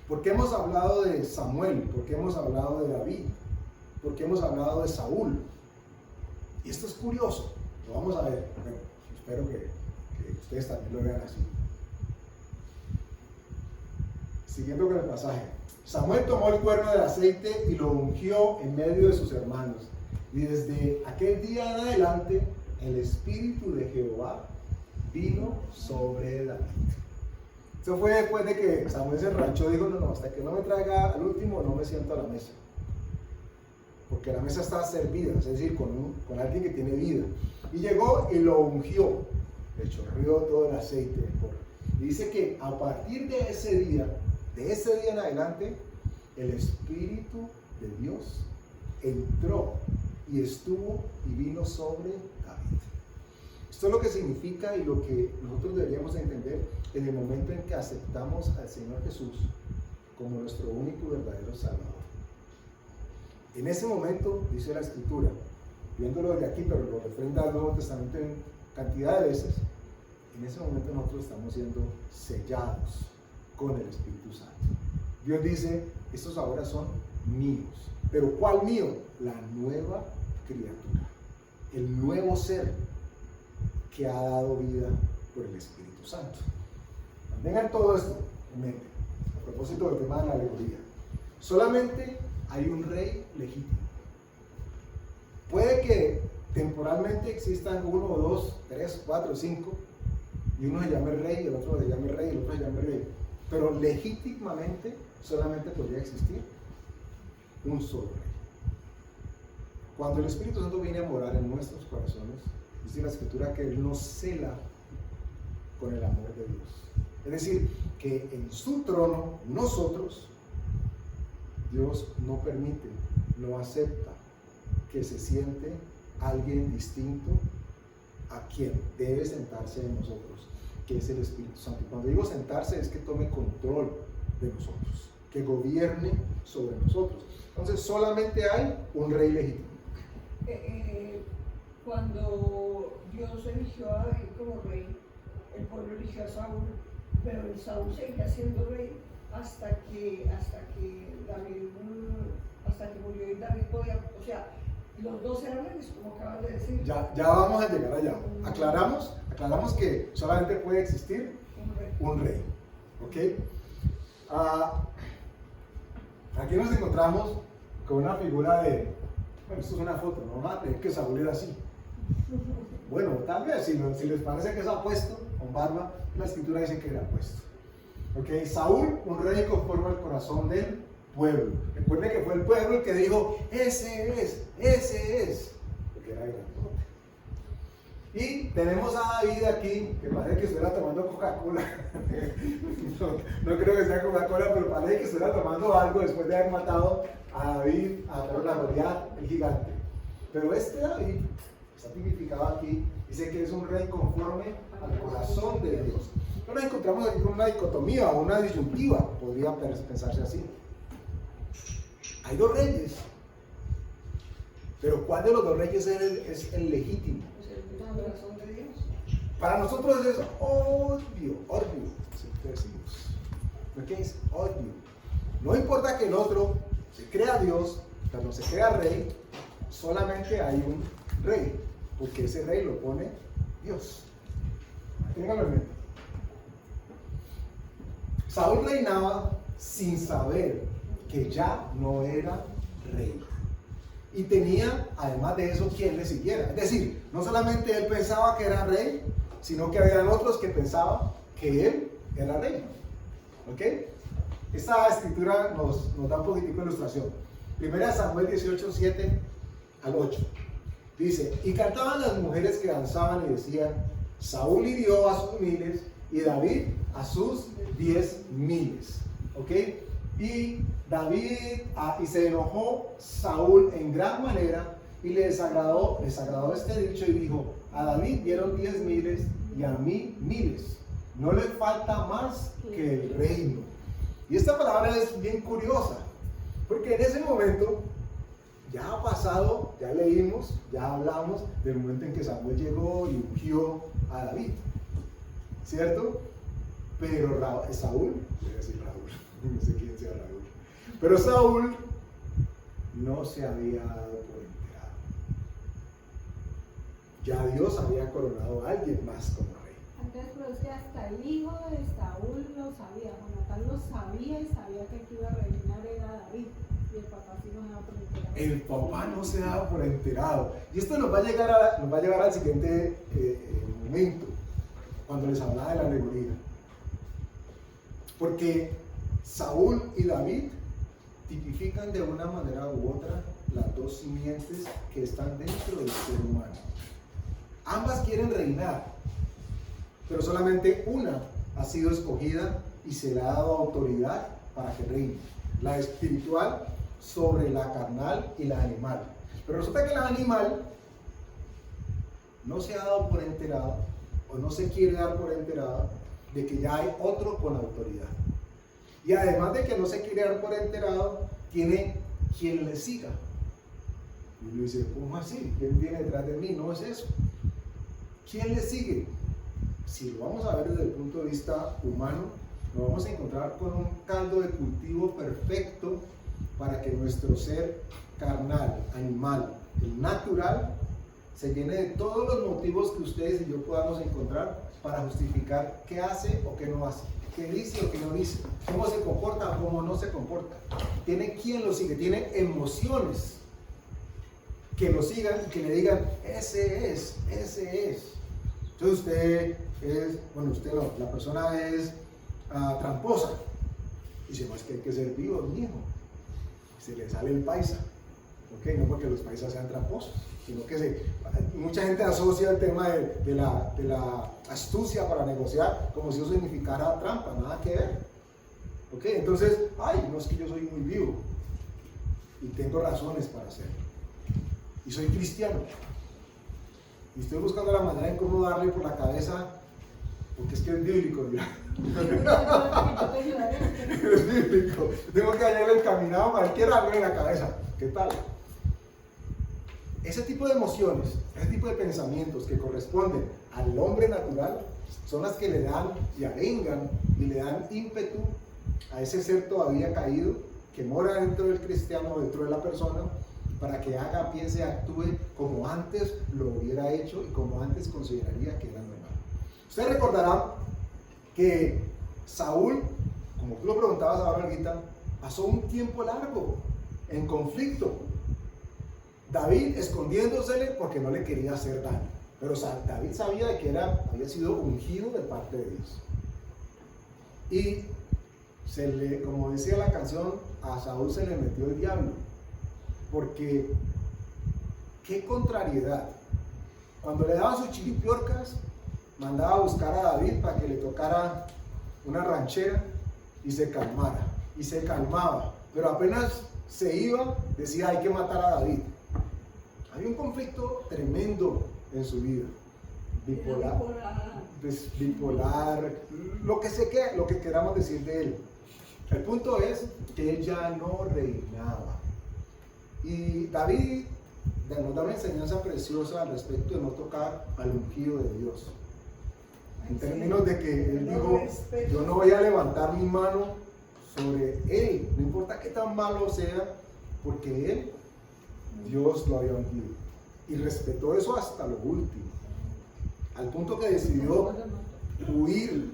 ¿Por qué hemos hablado de Samuel? ¿Por qué hemos hablado de David? ¿Por qué hemos hablado de Saúl? Y esto es curioso, lo vamos a ver. Bueno, espero que ustedes también lo vean así. Siguiendo con el pasaje. Samuel tomó el cuerno de aceite y lo ungió en medio de sus hermanos. Y desde aquel día en adelante, el Espíritu de Jehová vino sobre David. Eso fue después de que Samuel se ranchó, dijo, no, hasta que no me traiga al último, no me siento a la mesa. Porque la mesa está servida, es decir, con alguien que tiene vida. Y llegó y lo ungió, le chorreó todo el aceite. Dice que a partir de ese día en adelante, el Espíritu de Dios entró y estuvo y vino sobre David. Esto es lo que significa y lo que nosotros deberíamos entender en el momento en que aceptamos al Señor Jesús como nuestro único y verdadero Salvador. En ese momento, dice la Escritura, viéndolo de aquí, pero lo refrenda al Nuevo Testamento en cantidad de veces, en ese momento nosotros estamos siendo sellados con el Espíritu Santo. Dios dice, estos ahora son míos. ¿Pero cuál mío? La nueva criatura, el nuevo ser que ha dado vida por el Espíritu Santo. Mantengan todo esto en mente, a propósito del tema de la alegoría. Solamente hay un rey legítimo. Puede que temporalmente existan 1, 2, 3, 4, 5, y uno se llame rey, el otro se llame rey, el otro se llame rey. Pero legítimamente solamente podría existir un solo rey. Cuando el Espíritu Santo viene a morar en nuestros corazones, dice la Escritura que Él nos cela con el amor de Dios. Es decir, que en su trono, nosotros, Dios no permite, no acepta que se siente alguien distinto a quien debe sentarse en nosotros, que es el Espíritu Santo. Y cuando digo sentarse es que tome control de nosotros, que gobierne sobre nosotros. Entonces solamente hay un rey legítimo. Cuando Dios eligió a David como rey, el pueblo eligió a Saúl, pero el Saúl seguía siendo rey hasta que murió y David podía, o sea, los dos eran reyes, como acabas de decir. Ya vamos a llegar allá. Aclaramos que solamente puede existir un rey. ¿Ok? Aquí nos encontramos con una figura de, bueno, esto es una foto, no van a creer que Saúl era así. Bueno, tal vez, si les parece que es apuesto, con barba, la Escritura dice que era apuesto. ¿Ok? Saúl, un rey conforme al corazón del pueblo. Recuerden que fue el pueblo el que dijo, ese es, porque era grandote. Y tenemos a David aquí, que parece que estuviera tomando Coca-Cola. no creo que sea Coca-Cola, pero parece que estuviera tomando algo después de haber matado a David, a Goliat, el gigante. Pero este David está tipificado aquí, dice que es un rey conforme al corazón de Dios. No nos encontramos aquí con una dicotomía o una disyuntiva, podría pensarse así. Hay dos reyes, pero ¿cuál de los dos reyes es el legítimo? El corazón de Dios. Para nosotros es obvio, siempre decimos. ¿Qué es obvio? No importa que el otro se crea Dios, cuando se crea rey, solamente hay un rey, porque ese rey lo pone Dios. Ténganlo en mente. Saúl reinaba sin saber que ya no era rey. Y tenía, además de eso, quien le siguiera. Es decir, no solamente él pensaba que era rey, sino que habían otros que pensaban que él era rey. ¿Ok? Esta escritura nos da un poquitico de ilustración. Primera Samuel 18, 7 al 8. Dice, y cantaban las mujeres que danzaban y decían, Saúl hirió a sus miles y David a sus 10,000. ¿Ok? Y David, y se enojó Saúl en gran manera y le desagradó este dicho y dijo, a David dieron 10,000 y a mí 1,000. No le falta más que el reino. Y esta palabra es bien curiosa, porque en ese momento ya ha pasado, ya leímos, ya hablamos del momento en que Samuel llegó y ungió a David, ¿cierto? Pero Saúl, voy a decir Raúl, no sé quién sea Raúl, pero Saúl no se había dado por enterado. Ya Dios había coronado a alguien más como rey. Antes, pero es que hasta el hijo de Saúl lo sabía, Jonatán lo sabía y sabía que el que iba a reinar era David. Y el papá sí no se daba por enterado. El papá no se daba por enterado. Y esto nos va a llevar al siguiente momento, cuando les hablaba de la alegoría. Porque Saúl y David tipifican de una manera u otra las dos simientes que están dentro del ser humano. Ambas quieren reinar, pero solamente una ha sido escogida y se le ha dado autoridad para que reine. La espiritual sobre la carnal y la animal. Pero resulta que la animal no se ha dado por enterado, o no se quiere dar por enterado, de que ya hay otro con autoridad. Y además de que no se quiere dar por enterado, tiene quien le siga. Y uno dice, ¿cómo así? ¿Quién viene detrás de mí? No es eso. ¿Quién le sigue? Si lo vamos a ver desde el punto de vista humano, nos vamos a encontrar con un caldo de cultivo perfecto para que nuestro ser carnal, animal, el natural, se llene de todos los motivos que ustedes y yo podamos encontrar para justificar qué hace o qué no hace, qué dice o qué no dice, cómo se comporta o cómo no se comporta. Tiene quien lo sigue, tiene emociones que lo sigan y que le digan, ese es. Entonces usted es, bueno, usted no, la persona es tramposa. Y dice, no, es que hay que ser vivo, mijo. Se le sale el paisa. ¿Ok? No porque los paisas sean tramposos, sino que mucha gente asocia el tema de la astucia para negociar como si eso significara trampa, nada que ver. ¿Ok? Entonces, no es que yo soy muy vivo y tengo razones para hacerlo. Y soy cristiano. Y estoy buscando la manera en cómo darle por la cabeza, porque es que es bíblico, mira. Es bíblico. Tengo que hallar el caminado a cualquier algo en la cabeza. ¿Qué tal? Ese tipo de emociones, ese tipo de pensamientos que corresponden al hombre natural son las que le dan y arengan y le dan ímpetu a ese ser todavía caído que mora dentro del cristiano, dentro de la persona, para que haga, piense, actúe como antes lo hubiera hecho y como antes consideraría que era normal. Usted recordará que Saúl, como tú lo preguntabas ahora, Olguita, pasó un tiempo largo en conflicto. David escondiéndosele porque no le quería hacer daño. Pero David sabía de que había sido ungido de parte de Dios. Y como decía la canción, a Saúl se le metió el diablo. Porque qué contrariedad. Cuando le daban sus chiripiorcas, mandaba a buscar a David para que le tocara una ranchera y se calmara. Y se calmaba. Pero apenas se iba, decía, hay que matar a David. Hay un conflicto tremendo en su vida. Bipolar, lo que queramos decir de él. El punto es que él ya no reinaba. Y David nos da una enseñanza preciosa al respecto de no tocar al ungido de Dios. En términos de que él dijo, yo no voy a levantar mi mano sobre él, no importa qué tan malo sea, porque él, Dios lo había ungido. Y respetó eso hasta lo último. Al punto que decidió huir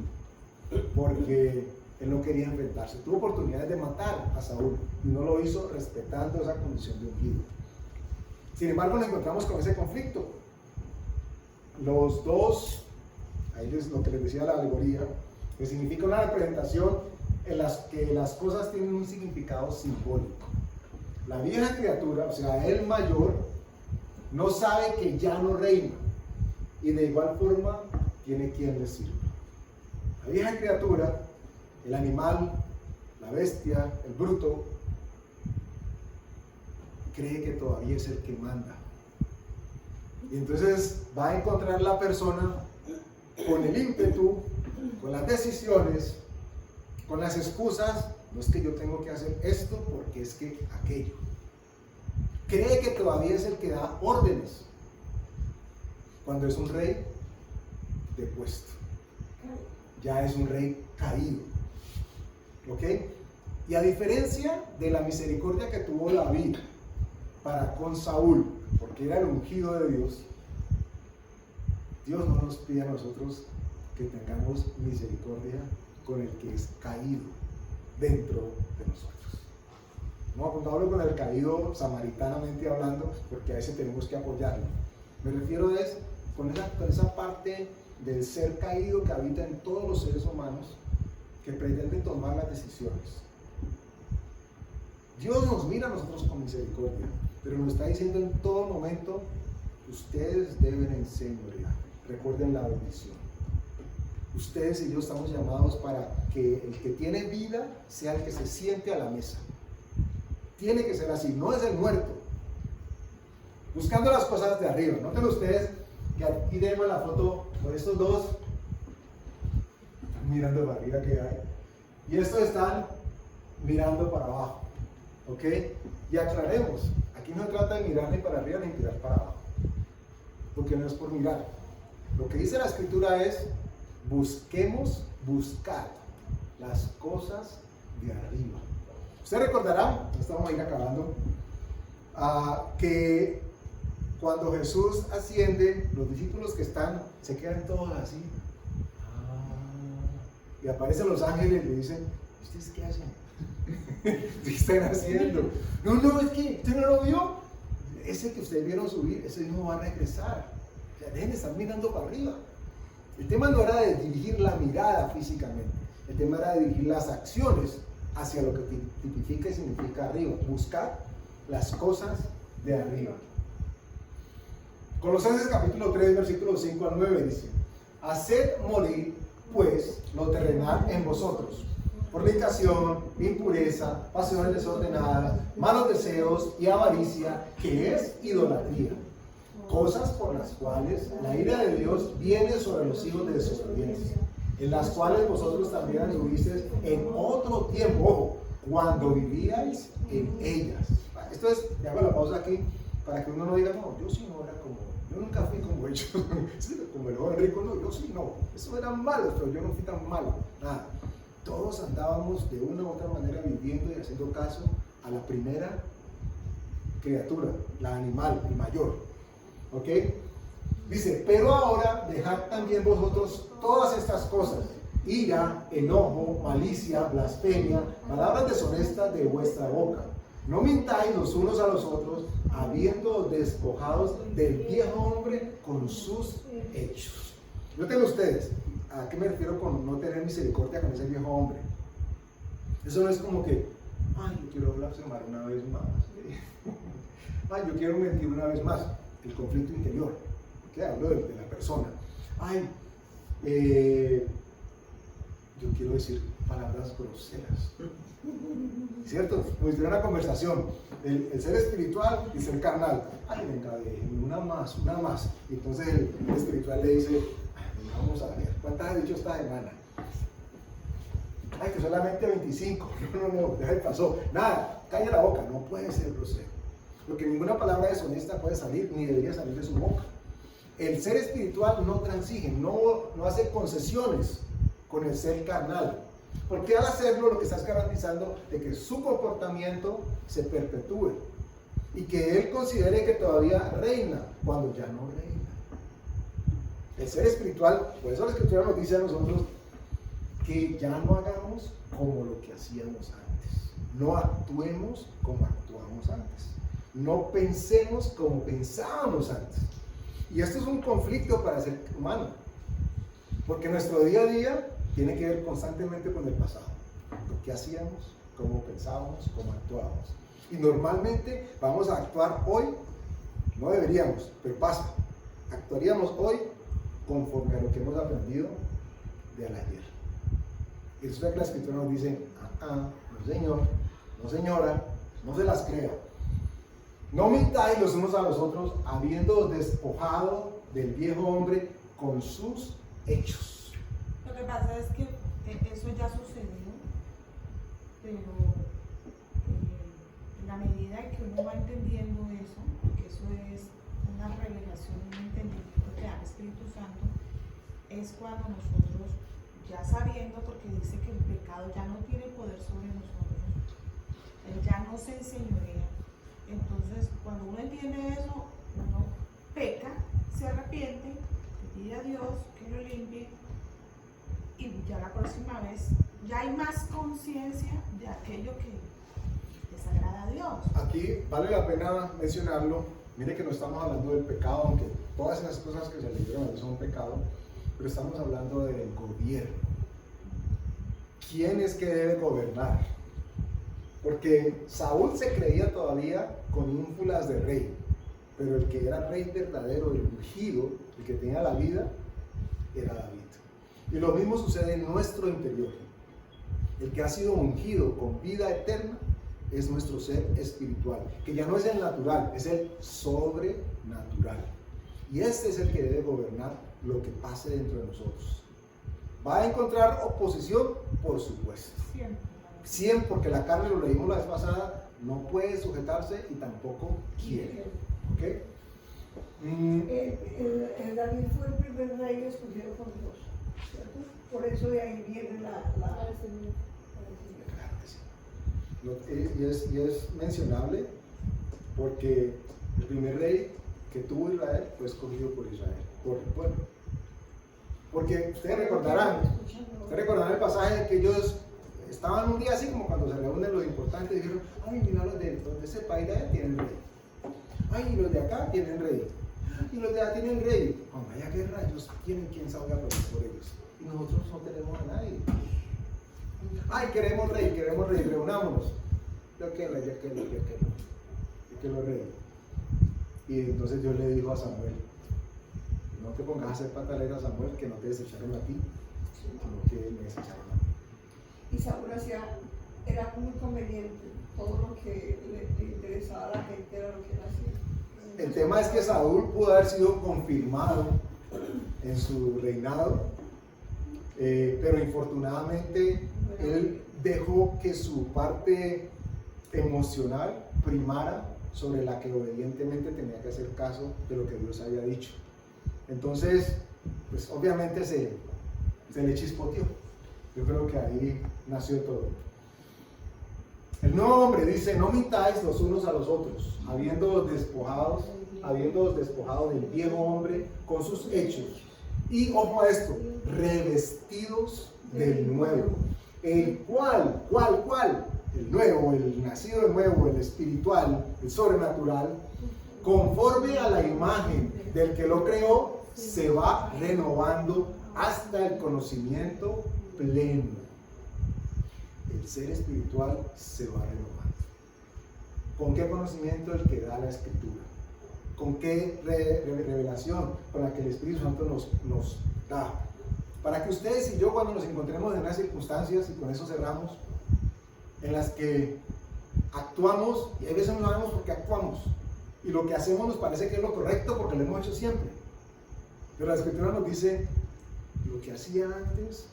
porque él no quería enfrentarse. Tuvo oportunidades de matar a Saúl y no lo hizo respetando esa condición de ungido. Sin embargo, nos encontramos con ese conflicto. Los dos, ahí es lo que les decía la alegoría, que significa una representación en las que las cosas tienen un significado simbólico. La vieja criatura, o sea, el mayor, no sabe que ya no reina y de igual forma tiene quien le sirva. La vieja criatura, el animal, la bestia, el bruto, cree que todavía es el que manda. Y entonces va a encontrar la persona con el ímpetu, con las decisiones, con las excusas. No es que yo tengo que hacer esto porque es que aquello. Cree que todavía es el que da órdenes, cuando es un rey depuesto. Ya es un rey caído. ¿Ok? Y a diferencia de la misericordia que tuvo David para con Saúl, porque era el ungido de Dios, Dios no nos pide a nosotros que tengamos misericordia con el que es caído dentro de nosotros. No, cuando hablo con el caído samaritanamente hablando, porque a ese tenemos que apoyarlo. Me refiero con esa parte del ser caído que habita en todos los seres humanos que pretenden tomar las decisiones. Dios nos mira a nosotros con misericordia, pero nos está diciendo en todo momento, ustedes deben enseñorear. Recuerden la bendición. ustedes y yo estamos llamados para que el que tiene vida sea el que se siente a la mesa. Tiene que ser así, no es el muerto. Buscando las cosas de arriba. Noten ustedes que aquí tenemos la foto con estos dos mirando para arriba que hay. Y estos están mirando para abajo. ¿Ok? Y aclaremos, aquí no se trata de mirar ni para arriba ni mirar para abajo. Porque no es por mirar. Lo que dice la escritura es, buscar las cosas de arriba. Usted recordará, estamos a ir acabando, que cuando Jesús asciende, los discípulos que están, se quedan todos así. Y aparecen los ángeles y le dicen, ¿ustedes qué hacen? ¿Qué están haciendo? No, es que usted no lo vio. Ese que ustedes vieron subir, ese mismo va a regresar. O sea, dejen de estar mirando para arriba. El tema no era de dirigir la mirada físicamente, el tema era de dirigir las acciones hacia lo que tipifica y significa arriba. Buscar las cosas de arriba. Colosenses capítulo 3, versículos 5 al 9 dice: haced morir pues lo terrenal en vosotros: fornicación, impureza, pasiones desordenadas, malos deseos y avaricia, que es idolatría, cosas por las cuales la ira de Dios viene sobre los hijos de desobediencia, en las cuales vosotros también anduvisteis en otro tiempo, ojo, cuando vivíais en ellas. Esto es, me hago la pausa aquí para que uno no diga, no, yo sí no era como, yo nunca fui como ellos, como el joven rico, no, yo sí no, eso era malo, pero yo no fui tan malo, nada. Todos andábamos de una u otra manera viviendo y haciendo caso a la primera criatura, la animal, el mayor. ¿Ok? Dice, pero ahora dejad también vosotros todas estas cosas: ira, enojo, malicia, blasfemia, palabras deshonestas de vuestra boca. No mintáis los unos a los otros, habiendo despojados del viejo hombre con sus hechos. Noten ustedes, ¿a qué me refiero con no tener misericordia con ese viejo hombre? Eso no es como que, ay, yo quiero blasfemar una vez más. Ay, yo quiero mentir una vez más. El conflicto interior, ¿ok? Hablo de la persona. Ay, yo quiero decir palabras groseras, ¿cierto? Como si tuviera una conversación, el ser espiritual y ser carnal. Ay, venga, una más. Y entonces el espiritual le dice, ay, vamos a ver, ¿cuántas has dicho esta semana? Ay, que solamente 25. No, deja de pasó. Nada, calla la boca, no puede ser grosero. Porque ninguna palabra deshonesta puede salir, ni debería salir de su boca. El ser espiritual no transige, no hace concesiones con el ser carnal. Porque al hacerlo, lo que estás garantizando de que su comportamiento se perpetúe y que él considere que todavía reina cuando ya no reina. El ser espiritual, por eso la escritura nos dice a nosotros que ya no hagamos como lo que hacíamos antes. No actuemos como actuamos antes. No pensemos como pensábamos antes. Y esto es un conflicto para el ser humano, porque nuestro día a día tiene que ver constantemente con el pasado. Lo que hacíamos, cómo pensábamos, cómo actuábamos. Y normalmente vamos a actuar hoy, no deberíamos, pero pasa. Actuaríamos hoy conforme a lo que hemos aprendido del ayer. Y eso es lo que la escritura nos dice, no señor, no señora, no se las crea. No mintáis los unos a los otros, habiendo despojado del viejo hombre con sus hechos. Lo que pasa es que eso ya sucedió, pero en la medida en que uno va entendiendo eso, porque eso es una revelación, un entendimiento que da el Espíritu Santo, es cuando nosotros, ya sabiendo, porque dice que el pecado ya no tiene poder sobre nosotros, él ya no se enseñorea. Entonces, cuando uno entiende eso, uno peca, se arrepiente, le pide a Dios que lo limpie, y ya la próxima vez ya hay más conciencia de aquello que desagrada a Dios. Aquí vale la pena mencionarlo. Mire que no estamos hablando del pecado, aunque todas esas cosas que se le dieron son pecado, pero estamos hablando del gobierno. ¿Quién es que debe gobernar? Porque Saúl se creía todavía con ínfulas de rey, pero el que era rey verdadero, el ungido, el que tenía la vida, era David. Y lo mismo sucede en nuestro interior. El que ha sido ungido con vida eterna es nuestro ser espiritual, que ya no es el natural, es el sobrenatural. Y este es el que debe gobernar lo que pase dentro de nosotros. ¿Va a encontrar oposición? Por supuesto. Siempre, porque la carne, lo leímos la vez pasada, no puede sujetarse y tampoco quiere. ¿Ok? David fue el primer rey escogido por Dios, ¿cierto? Por eso de ahí viene la... Claro que sí. Y es mencionable porque el primer rey que tuvo Israel fue escogido por Israel, por el pueblo. Porque ustedes recordarán el pasaje de que ellos estaban un día así como cuando se reúnen los importantes y dijeron: ay, mira, los de ese país de allá tienen rey. Ay, y los de acá tienen rey. Y los de allá tienen rey. Cuando haya guerra, ellos tienen quien salga a pelear por ellos. Y nosotros no tenemos a nadie. Ay, queremos rey, reunámonos. Yo quiero rey. Y entonces Dios le dijo a Samuel: no te pongas a hacer patalera, Samuel, que no te desecharon a ti, sino que me desecharon a mí. Y Saúl era muy conveniente, todo lo que le interesaba a la gente era lo que él hacía. El tema es que Saúl pudo haber sido confirmado en su reinado, pero infortunadamente él dejó que su parte emocional primara sobre la que obedientemente tenía que hacer caso de lo que Dios había dicho. Entonces, pues obviamente se le chispoteó. Yo creo que ahí nació todo. El nuevo hombre dice: no mintáis los unos a los otros, habiéndoos despojado del viejo hombre con sus hechos. Y ojo a esto, revestidos del nuevo, el cual, el nuevo, el nacido de nuevo, el espiritual, el sobrenatural, conforme a la imagen del que lo creó, se va renovando hasta el conocimiento pleno. El ser espiritual se va renovando. ¿Con qué conocimiento? El que da la escritura. ¿Con qué revelación? Con la que el Espíritu Santo nos da. Para que ustedes y yo, cuando nos encontremos en unas circunstancias, y con eso cerramos, en las que actuamos, y a veces no sabemos por qué actuamos, y lo que hacemos nos parece que es lo correcto porque lo hemos hecho siempre. Pero la Escritura nos dice: lo que hacía antes,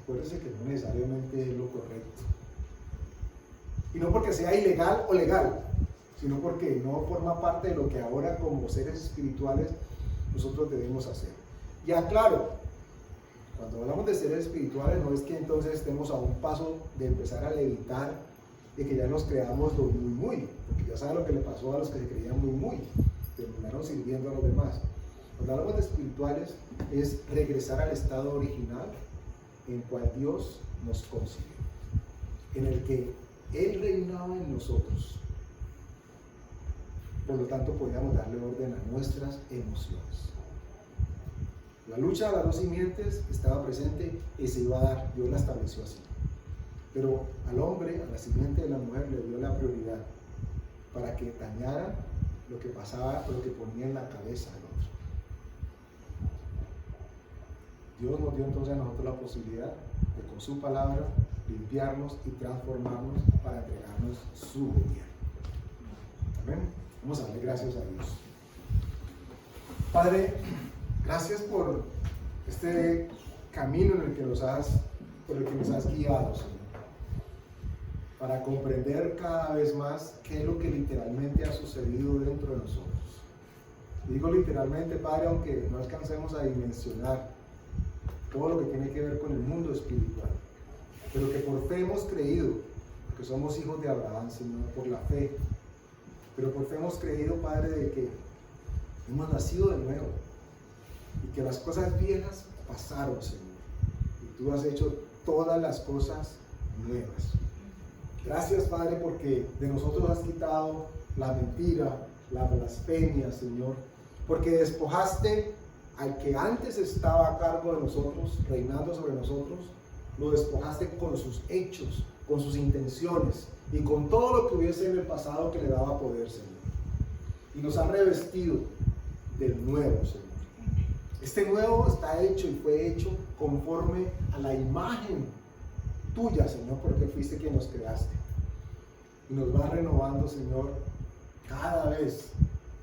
acuérdense que no necesariamente es lo correcto. Y no porque sea ilegal o legal, sino porque no forma parte de lo que ahora como seres espirituales nosotros debemos hacer. Y aclaro, cuando hablamos de seres espirituales, no es que entonces estemos a un paso de empezar a levitar, de que ya nos creamos lo muy, porque ya saben lo que le pasó a los que se creían muy, terminaron sirviendo a los demás. Cuando hablamos de espirituales, es regresar al estado original en cual Dios nos concibió, en el que Él reinaba en nosotros. Por lo tanto, podíamos darle orden a nuestras emociones. La lucha de las dos simientes estaba presente y se iba a dar, Dios la estableció así. Pero al hombre, a la simiente de la mujer, le dio la prioridad para que dañara lo que pasaba, lo que ponía en la cabeza del otro. Dios nos dio entonces a nosotros la posibilidad de, con su palabra, limpiarnos y transformarnos para entregarnos su gobierno. Amén. Vamos a darle gracias a Dios. Padre, gracias por este camino en el que nos has guiado, Señor, para comprender cada vez más qué es lo que literalmente ha sucedido dentro de nosotros. Digo literalmente, Padre, aunque no alcancemos a dimensionar todo lo que tiene que ver con el mundo espiritual, pero que por fe hemos creído, porque somos hijos de Abraham, Señor, por la fe, pero por fe hemos creído, Padre, de que hemos nacido de nuevo y que las cosas viejas pasaron, Señor, y tú has hecho todas las cosas nuevas. Gracias, Padre, porque de nosotros has quitado la mentira, la blasfemia, Señor, porque despojaste al que antes estaba a cargo de nosotros, reinando sobre nosotros, lo despojaste con sus hechos, con sus intenciones y con todo lo que hubiese en el pasado que le daba poder, Señor. Y nos ha revestido del nuevo, Señor. Este nuevo está hecho y fue hecho conforme a la imagen tuya, Señor, porque fuiste quien nos creaste. Y nos va renovando, Señor, cada vez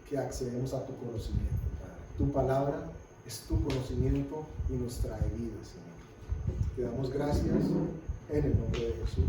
que accedemos a tu conocimiento, Padre. Tu palabra es tu conocimiento y nos trae vida, Señor. Te damos gracias en el nombre de Jesús.